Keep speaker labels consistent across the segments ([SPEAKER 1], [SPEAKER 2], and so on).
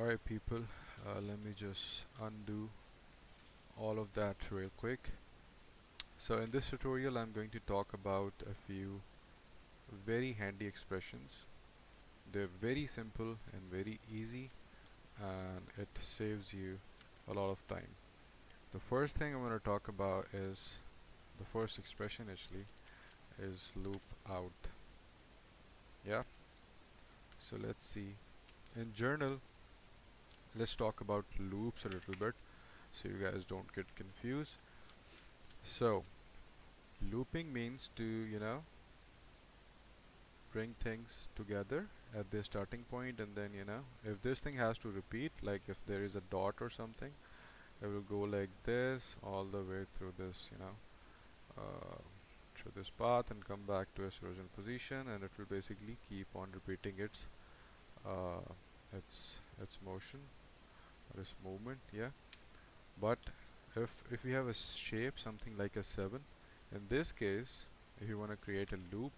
[SPEAKER 1] Alright people, let me just undo all of that real quick. So in this tutorial I'm going to talk about a few very handy expressions. They're very simple and very easy, and it saves you a lot of time. The first thing I'm going to talk about is the first expression actually is loop out. Yeah, so let's see. In journal, let's talk about loops a little bit so you guys don't get confused. So looping means to, bring things together at their starting point, and then, if this thing has to repeat, like if there is a dot or something, it will go like this all the way through this, uh, through this path and come back to its original position, and it will basically keep on repeating uh, its motion or its movement. Yeah, but if we have a shape something like a 7, in this case, if you want to create a loop,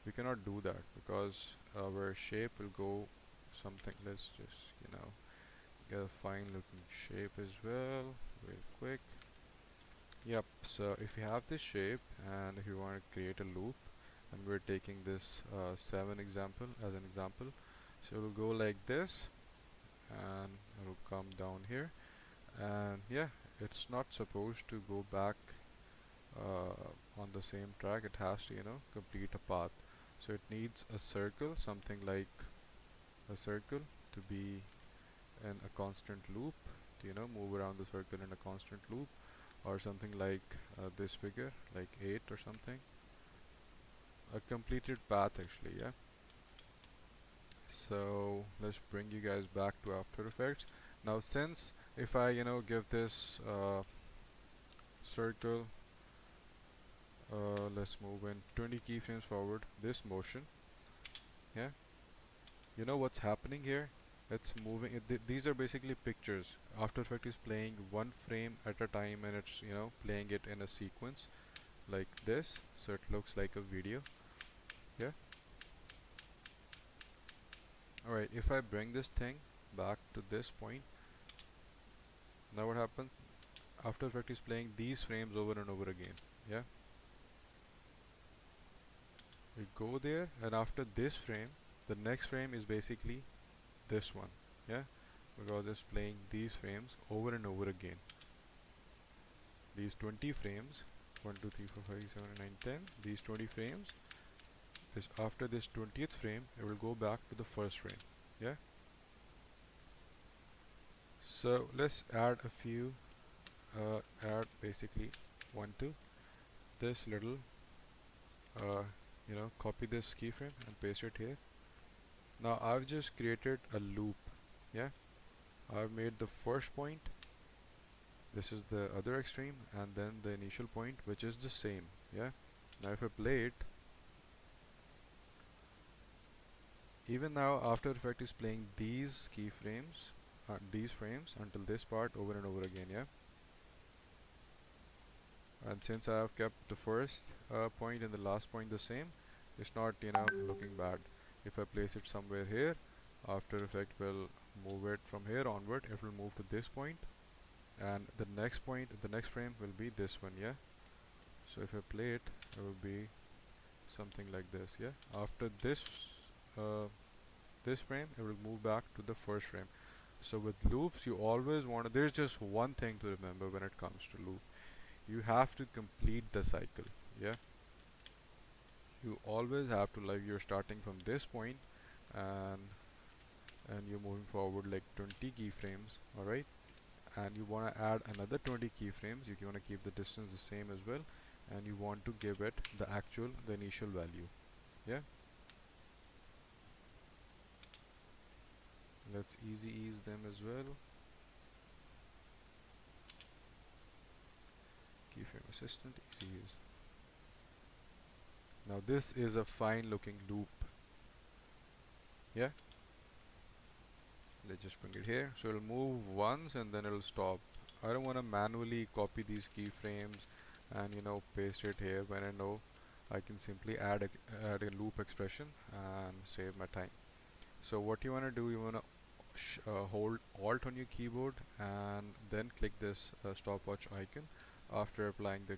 [SPEAKER 1] we cannot do that because our shape will go something. Let's just get a fine looking shape as well real quick. Yep, so if you have this shape and if you want to create a loop, and we're taking this 7 example as an example, so it will go like this and it will come down here, and yeah, it's not supposed to go back on the same track. It has to complete a path, so it needs a circle, something like a circle, to be in a constant loop, to move around the circle in a constant loop, or something like this figure, like 8 or something, a completed path actually. Yeah, so let's bring you guys back to After Effects. Now since if I give this circle, let's move in 20 keyframes forward, this motion. Yeah, you know what's happening here? It's moving. These are basically pictures. After Effects is playing one frame at a time, and it's playing it in a sequence like this, so it looks like a video. Yeah. Alright, if I bring this thing back to this point, now what happens? After Effects is playing these frames over and over again. Yeah. We go there, and after this frame, the next frame is basically this one. Yeah, because it's playing these frames over and over again. These 20 frames, 1 2 3 4 5 6 7 8 9 10, these 20 frames, after this 20th frame it will go back to the first frame. Yeah, so let's add a few, add basically 1 2 this little, copy this keyframe and paste it here. Now I've just created a loop. Yeah, I've made the first point, this is the other extreme, and then the initial point, which is the same. Yeah, now if I play it, even now After Effects is playing these keyframes, these frames until this part over and over again. Yeah, and since I have kept the first point and the last point the same, it's not looking bad. If I place it somewhere here, After Effects will move it from here onward. It will move to this point, and the next point, the next frame will be this one. Yeah, so if I play it, it will be something like this. Yeah, after this this frame, it will move back to the first frame. So with loops, you always want to, there's just one thing to remember when it comes to loop: you have to complete the cycle. Yeah, you always have to, like, you're starting from this point, and you're moving forward like 20 keyframes. All right, and you want to add another 20 keyframes. You want to keep the distance the same as well, and you want to give it the initial value. Yeah, let's easy ease them as well. Keyframe assistant, easy ease. Now this is a fine looking loop. Yeah, let's just bring it here, so it'll move once and then it'll stop. I don't want to manually copy these keyframes and paste it here when I know I can simply add a loop expression and save my time. So what you want to do, you want to hold Alt on your keyboard and then click this stopwatch icon after applying the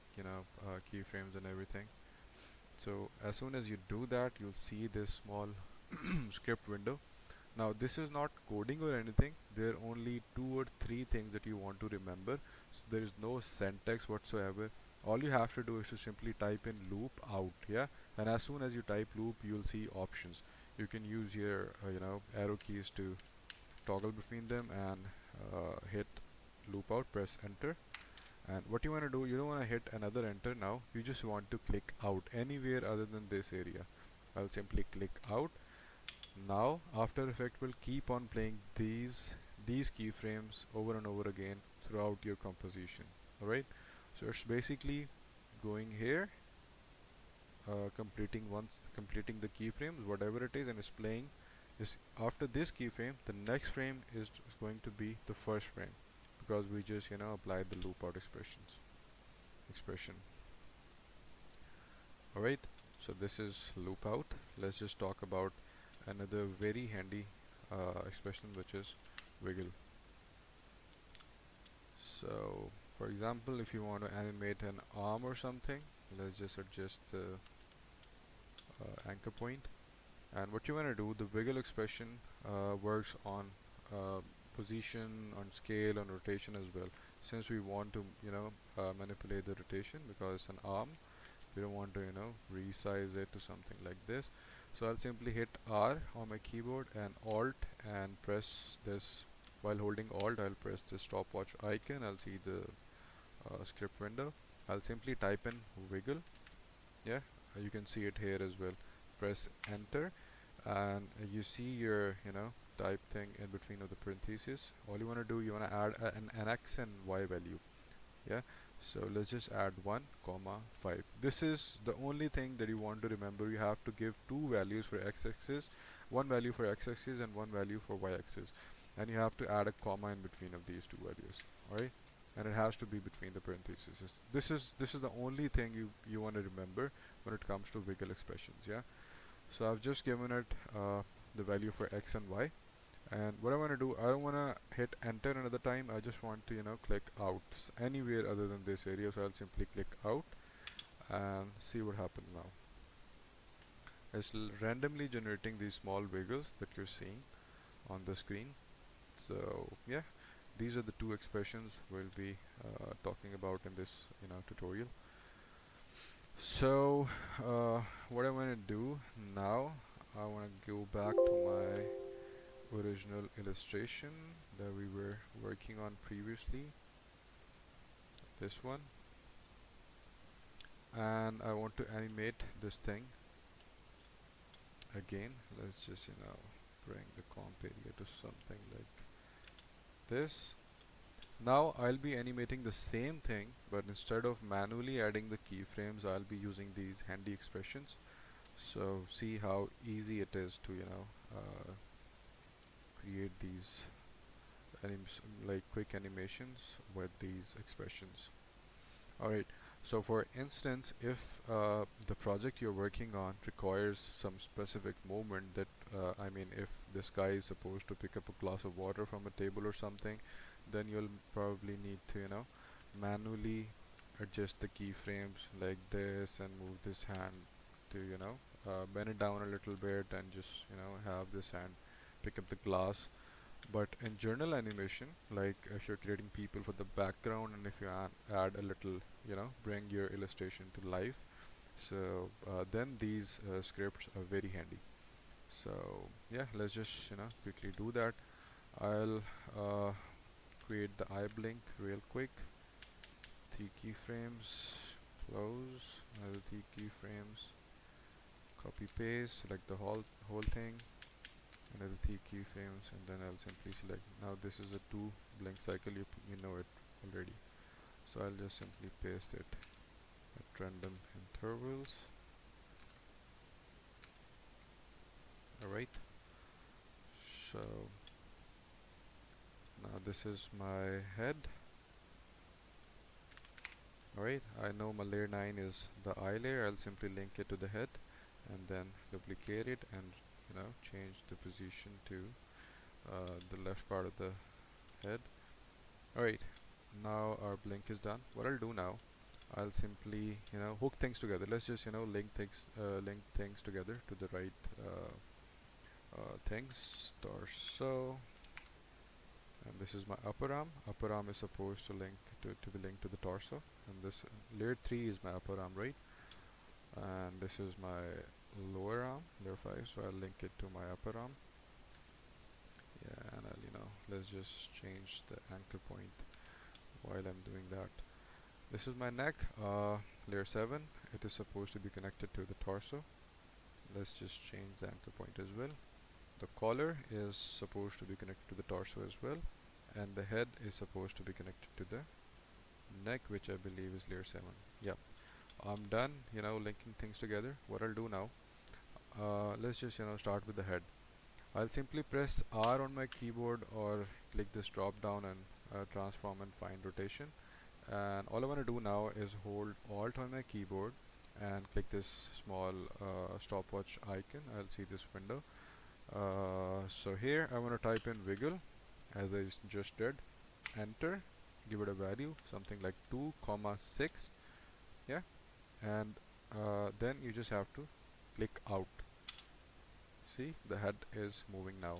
[SPEAKER 1] keyframes and everything. So as soon as you do that, you'll see this small script window. Now this is not coding or anything. There are only 2 or 3 things that you want to remember. So there is no syntax whatsoever. All you have to do is to simply type in loop out, yeah. And as soon as you type loop, you'll see options. You can use your arrow keys to toggle between them and hit loop out. Press enter. And what you want to do, you don't want to hit another enter now. You just want to click out anywhere other than this area. I'll simply click out. Now After Effects will keep on playing these keyframes over and over again throughout your composition. Alright, so it's basically going here, completing the keyframes, whatever it is, and it's playing. Is after this keyframe, the next frame is going to be the first frame because we just applied the loop out expression. Alright, so this is loop out. Let's just talk about another very handy expression, which is wiggle. So for example, if you want to animate an arm or something, let's just adjust the anchor point. And what you want to do, the wiggle expression works on position, on scale, on rotation as well. Since we want to manipulate the rotation because it's an arm, we don't want to resize it to something like this. So I'll simply hit R on my keyboard and Alt and press this. While holding Alt, I'll press the stopwatch icon. I'll see the script window. I'll simply type in wiggle. Yeah, you can see it here as well. Press enter and you see your type thing in between of the parentheses. All you want to do, you want to add an x and y value. Yeah, so let's just add 1 comma 5. This is the only thing that you want to remember. You have to give 2 values for x-axis, 1 value for x-axis and 1 value for y-axis, and you have to add a comma in between of these 2 values. Alright, and it has to be between the parentheses. This is the only thing you want to remember when it comes to wiggle expressions. Yeah, so I've just given it the value for x and y. And what I want to do, I don't want to hit enter another time. I just want to click out anywhere other than this area. So I'll simply click out and see what happens now. It's randomly generating these small wiggles that you're seeing on the screen. So yeah, these are the 2 expressions we'll be talking about in this tutorial. So what I want to do now, I want to go back to my original illustration that we were working on previously, this one, and I want to animate this thing again. Let's just bring the comp area to something like this. Now I'll be animating the same thing, but instead of manually adding the keyframes, I'll be using these handy expressions. So see how easy it is to create these like quick animations with these expressions. Alright, so for instance, if the project you're working on requires some specific movement, that I mean, if this guy is supposed to pick up a glass of water from a table or something, then you'll probably need to manually adjust the keyframes like this and move this hand to bend it down a little bit and just have this hand pick up the glass. But in journal animation, like if you're creating people for the background and if you add a little bring your illustration to life, so then these scripts are very handy. So yeah, let's just quickly do that. I'll create the eye blink real quick. 3 keyframes, close, another 3 keyframes, copy paste, select the whole thing, another 3 keyframes, and then I'll simply select. Now this is a 2 blink cycle, you know it already, so I'll just simply paste it at random intervals. Alright, so now this is my head. Alright, I know my layer 9 is the eye layer. I'll simply link it to the head and then duplicate it and change the position to the left part of the head. Alright, now our blink is done. What I'll do now, I'll simply hook things together. Let's just link things together to the right things. Torso, and this is my upper arm. Upper arm is supposed to be linked to the torso, and this layer 3 is my upper arm, right? And this is my lower arm, layer 5, so I'll link it to my upper arm. Yeah, and I'll let's just change the anchor point while I'm doing that. This is my neck, layer 7. It is supposed to be connected to the torso. Let's just change the anchor point as well. The collar is supposed to be connected to the torso as well, and the head is supposed to be connected to the neck, which I believe is layer 7. Yep, I'm done linking things together. What I'll do now, let's just start with the head. I'll simply press R on my keyboard or click this drop down and transform and find rotation. And all I want to do now is hold Alt on my keyboard and click this small stopwatch icon. I'll see this window. So here I want to type in wiggle as I just did. Enter, give it a value something like 2,6. Yeah, and then you just have to click out. See, the head is moving now.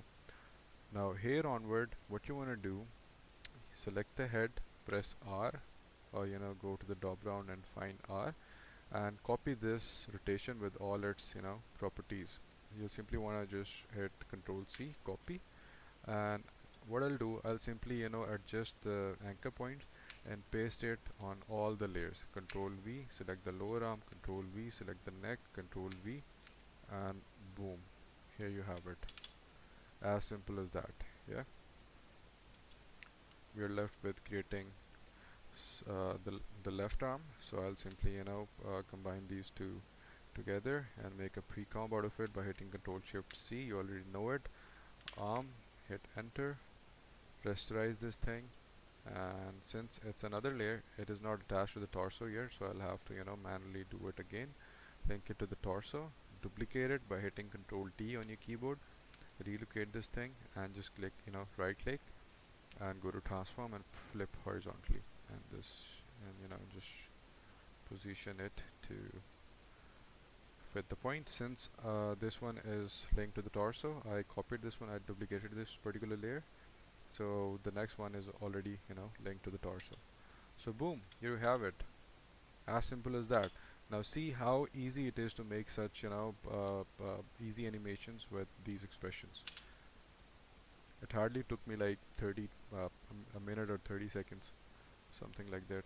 [SPEAKER 1] Now here onward, what you want to do, select the head, press R, or go to the drop down and find R, and copy this rotation with all its properties. You simply want to just hit Control C, copy, and what I'll do, I'll simply adjust the anchor points and paste it on all the layers. Control V, select the lower arm, Control V, select the neck, Control V, and boom, here you have it. As simple as that. Yeah, we are left with creating the left arm. So I'll simply combine these two together and make a pre-comp out of it by hitting Control Shift C. You already know it. Arm, hit enter, rasterize this thing, and since it's another layer, it is not attached to the torso here, so I'll have to manually do it again. Link it to the torso, duplicate it by hitting Control D on your keyboard, relocate this thing, and just click right click and go to transform and flip horizontally, and this, and just position it to fit the point. Since this one is linked to the torso, I copied this one, I duplicated this particular layer, so the next one is already linked to the torso. So boom, here you have it, as simple as that. Now see how easy it is to make such easy animations with these expressions. It hardly took me like a minute or 30 seconds, something like that,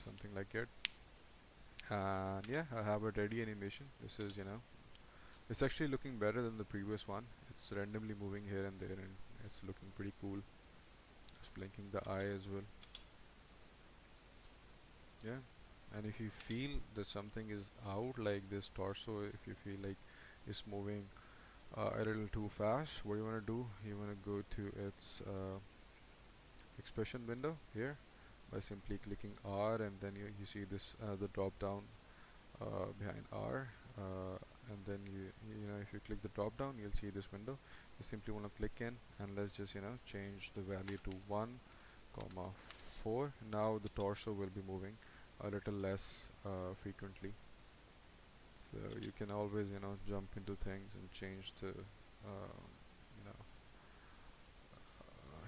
[SPEAKER 1] something like it. And yeah, I have a ready animation. This is it's actually looking better than the previous one. It's randomly moving here and there, and it's looking pretty cool. Just blinking the eye as well. Yeah, and if you feel that something is out, like this torso, if you feel like it's moving a little too fast, what you want to do, you want to go to its expression window here by simply clicking R, and then you see this the drop down behind R, and then if you click the drop down, you'll see this window. You simply want to click in, and let's just change the value to 1,4. Now the torso will be moving a little less frequently, so you can always jump into things and change the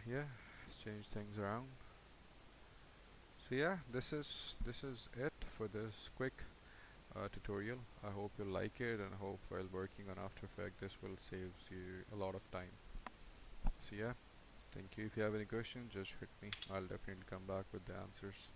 [SPEAKER 1] yeah, change things around. So yeah, this is it for this quick tutorial. I hope you like it, and I hope while working on After Effects this will save you a lot of time. So yeah, thank you. If you have any questions, just hit me. I'll definitely come back with the answers.